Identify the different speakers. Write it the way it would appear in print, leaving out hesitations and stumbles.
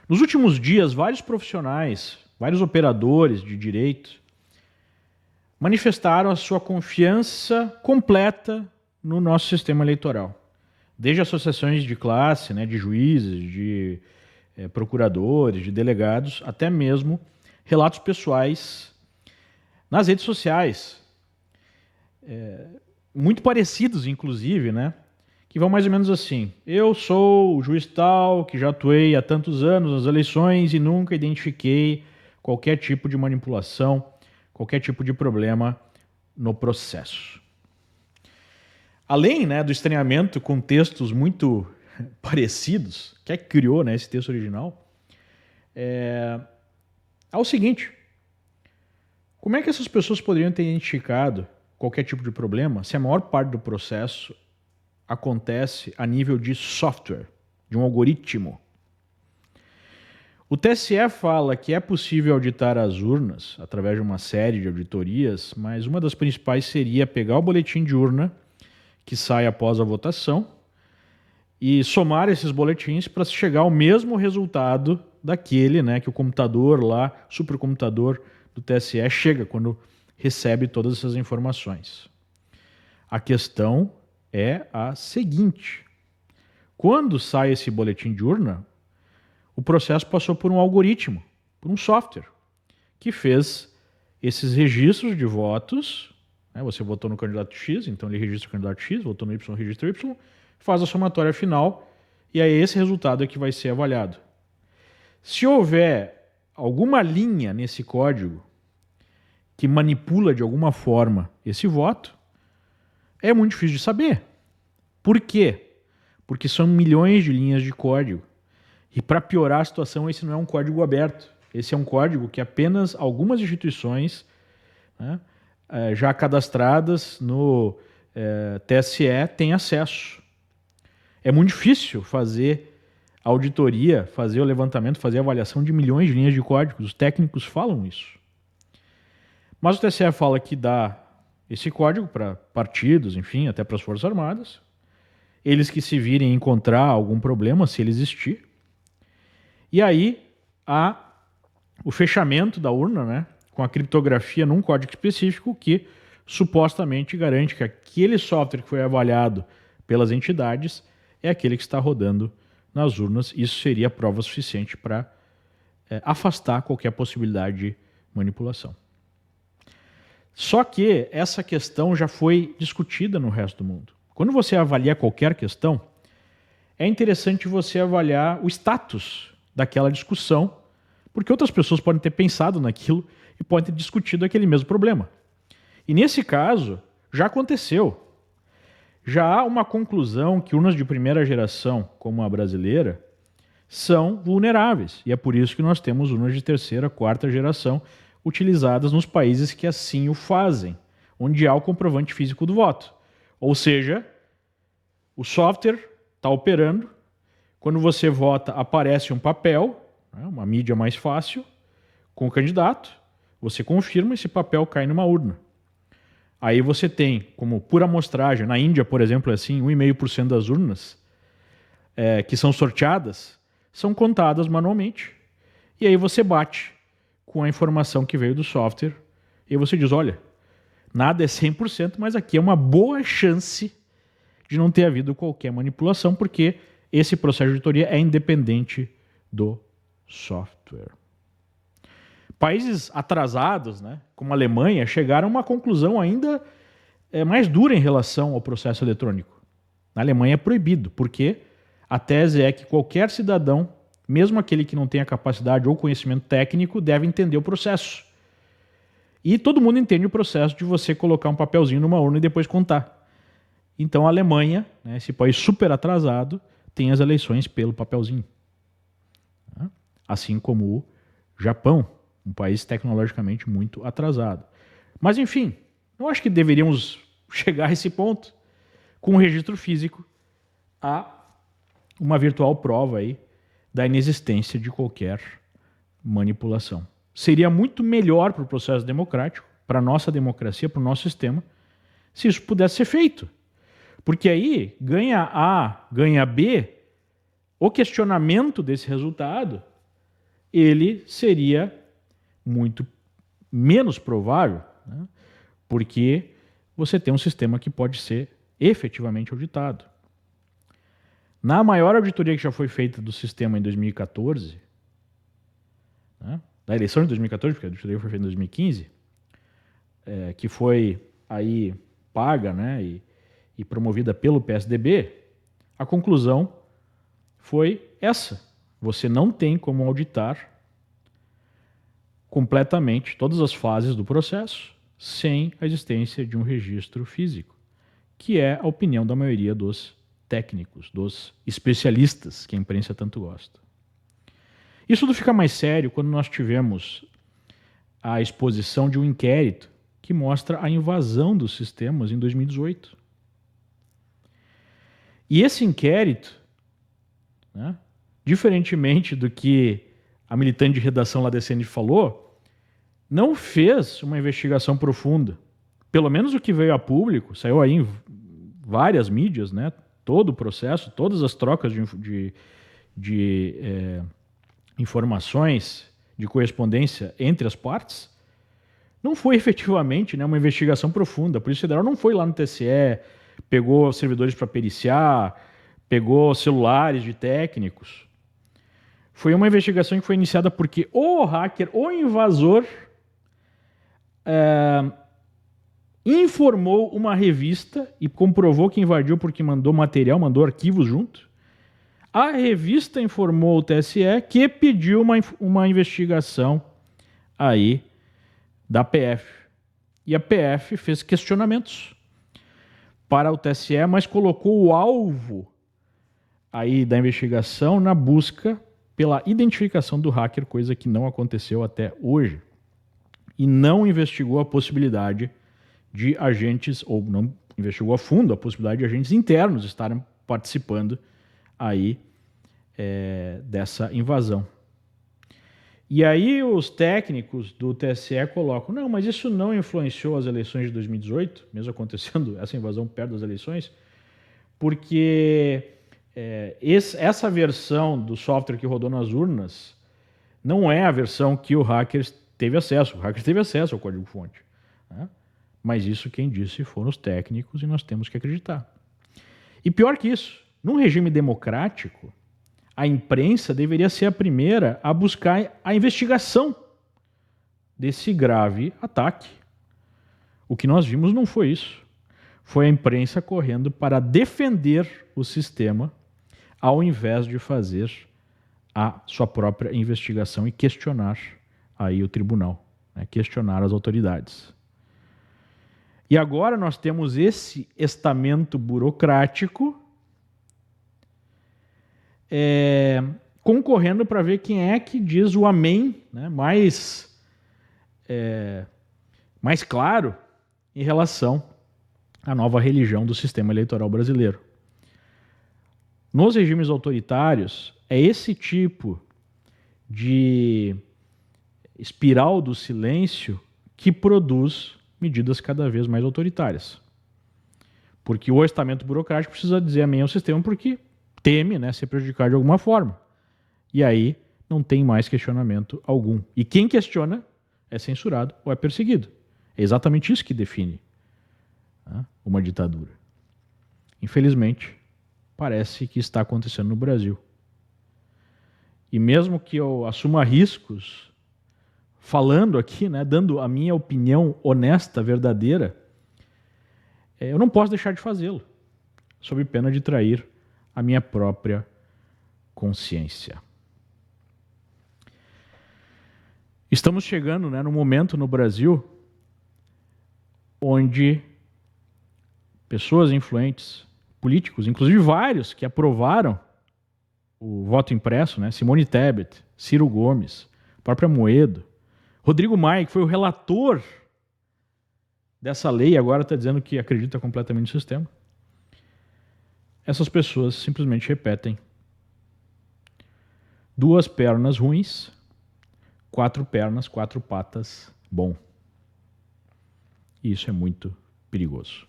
Speaker 1: Nos últimos dias, vários profissionais, vários operadores de direito manifestaram a sua confiança completa no nosso sistema eleitoral. Desde associações de classe, né, de juízes, de procuradores, de delegados, até mesmo relatos pessoais nas redes sociais, muito parecidos, inclusive, né, que vão mais ou menos assim: eu sou o juiz tal, que já atuei há tantos anos nas eleições e nunca identifiquei qualquer tipo de manipulação, qualquer tipo de problema no processo. Além, né, do estranhamento com textos muito parecidos, que é que criou, né, esse texto original, é o seguinte: como é que essas pessoas poderiam ter identificado qualquer tipo de problema se a maior parte do processo acontece a nível de software, de um algoritmo? O TSE fala que é possível auditar as urnas através de uma série de auditorias, mas uma das principais seria pegar o boletim de urna que sai após a votação e somar esses boletins para chegar ao mesmo resultado daquele, né, que o computador lá, supercomputador do TSE, chega quando recebe todas essas informações. A questão é a seguinte: quando sai esse boletim de urna, o processo passou por um algoritmo, por um software, que fez esses registros de votos, né? Você votou no candidato X, então ele registra o candidato X, votou no Y, registra o Y, faz a somatória final, e aí esse resultado é que vai ser avaliado. Se houver alguma linha nesse código que manipula de alguma forma esse voto, é muito difícil de saber. Por quê? Porque são milhões de linhas de código. E para piorar a situação, esse não é um código aberto. Esse é um código que apenas algumas instituições, né, já cadastradas no TSE têm acesso. É muito difícil fazer auditoria, fazer o levantamento, fazer a avaliação de milhões de linhas de código. Os técnicos falam isso. Mas o TSE fala que dá esse código para partidos, enfim, até para as Forças Armadas. Eles que se virem encontrar algum problema, se ele existir. E aí há o fechamento da urna, né, com a criptografia num código específico que supostamente garante que aquele software que foi avaliado pelas entidades é aquele que está rodando nas urnas. Isso seria prova suficiente para afastar qualquer possibilidade de manipulação. Só que essa questão já foi discutida no resto do mundo. Quando você avalia qualquer questão, é interessante você avaliar o status daquela discussão, porque outras pessoas podem ter pensado naquilo e podem ter discutido aquele mesmo problema. E nesse caso, já aconteceu. Já há uma conclusão que urnas de primeira geração, como a brasileira, são vulneráveis. E é por isso que nós temos urnas de terceira, quarta geração utilizadas nos países que assim o fazem, onde há o comprovante físico do voto. Ou seja, o software está operando, quando você vota aparece um papel, né, uma mídia mais fácil, com o candidato, você confirma, esse papel cai numa urna. Aí você tem, como por amostragem, na Índia, por exemplo, é assim, 1,5% das urnas que são sorteadas são contadas manualmente. E aí você bate com a informação que veio do software e você diz, olha, nada é 100%, mas aqui é uma boa chance de não ter havido qualquer manipulação, porque esse processo de auditoria é independente do software. Países atrasados, né, como a Alemanha, chegaram a uma conclusão ainda mais dura em relação ao processo eletrônico. Na Alemanha é proibido, porque a tese é que qualquer cidadão, mesmo aquele que não tenha capacidade ou conhecimento técnico, deve entender o processo. E todo mundo entende o processo de você colocar um papelzinho numa urna e depois contar. Então a Alemanha, né, esse país super atrasado, tem as eleições pelo papelzinho. Assim como o Japão, um país tecnologicamente muito atrasado. Mas enfim, eu acho que deveríamos chegar a esse ponto. Com o registro físico, há uma virtual prova aí da inexistência de qualquer manipulação. Seria muito melhor para o processo democrático, para a nossa democracia, para o nosso sistema, se isso pudesse ser feito. Porque aí ganha A, ganha B, o questionamento desse resultado ele seria muito menos provável, né? Porque você tem um sistema que pode ser efetivamente auditado. Na maior auditoria que já foi feita do sistema em 2014, né, da eleição de 2014, porque a auditoria foi feita em 2015, que foi aí paga, né, e promovida pelo PSDB, a conclusão foi essa. Você não tem como auditar completamente todas as fases do processo sem a existência de um registro físico, que é a opinião da maioria dos técnicos, dos especialistas que a imprensa tanto gosta. Isso tudo fica mais sério quando nós tivemos a exposição de um inquérito que mostra a invasão dos sistemas em 2018. E esse inquérito, né, diferentemente do que a militante de redação lá decente falou, não fez uma investigação profunda. Pelo menos o que veio a público, saiu aí em várias mídias, né, todo o processo, todas as trocas de informações, de correspondência entre as partes, não foi efetivamente, né, uma investigação profunda. A Polícia Federal não foi lá no TSE, pegou servidores para periciar, pegou celulares de técnicos. Foi uma investigação que foi iniciada porque o hacker, o invasor, informou uma revista e comprovou que invadiu porque mandou material, mandou arquivos junto. A revista informou o TSE que pediu uma investigação aí da PF. E a PF fez questionamentos para o TSE, mas colocou o alvo aí da investigação na busca pela identificação do hacker, coisa que não aconteceu até hoje. E não investigou a possibilidade de agentes, ou não investigou a fundo a possibilidade de agentes internos estarem participando aí dessa invasão. E aí os técnicos do TSE colocam, não, mas isso não influenciou as eleições de 2018, mesmo acontecendo essa invasão perto das eleições, porque essa versão do software que rodou nas urnas não é a versão que o hacker teve acesso. O hacker teve acesso ao código-fonte, né? Mas isso quem disse foram os técnicos e nós temos que acreditar. E pior que isso, num regime democrático, a imprensa deveria ser a primeira a buscar a investigação desse grave ataque. O que nós vimos não foi isso. Foi a imprensa correndo para defender o sistema ao invés de fazer a sua própria investigação e questionar aí o tribunal, né? Questionar as autoridades. E agora nós temos esse estamento burocrático concorrendo para ver quem é que diz o amém, né, mais claro em relação à nova religião do sistema eleitoral brasileiro. Nos regimes autoritários, é esse tipo de espiral do silêncio que produz medidas cada vez mais autoritárias. Porque o estamento burocrático precisa dizer amém ao sistema porque teme, né, ser prejudicado de alguma forma. E aí não tem mais questionamento algum. E quem questiona é censurado ou é perseguido. É exatamente isso que define, né, uma ditadura. Infelizmente, parece que está acontecendo no Brasil. E mesmo que eu assuma riscos falando aqui, né, dando a minha opinião honesta, verdadeira, eu não posso deixar de fazê-lo, sob pena de trair a minha própria consciência. Estamos chegando, né, num momento no Brasil onde pessoas influentes, políticos, inclusive vários que aprovaram o voto impresso, né, Simone Tebet, Ciro Gomes, próprio Amoedo, Rodrigo Maia, que foi o relator dessa lei, agora está dizendo que acredita completamente no sistema. Essas pessoas simplesmente repetem: 2 pernas ruins, 4 pernas, 4 patas, bom. E isso é muito perigoso.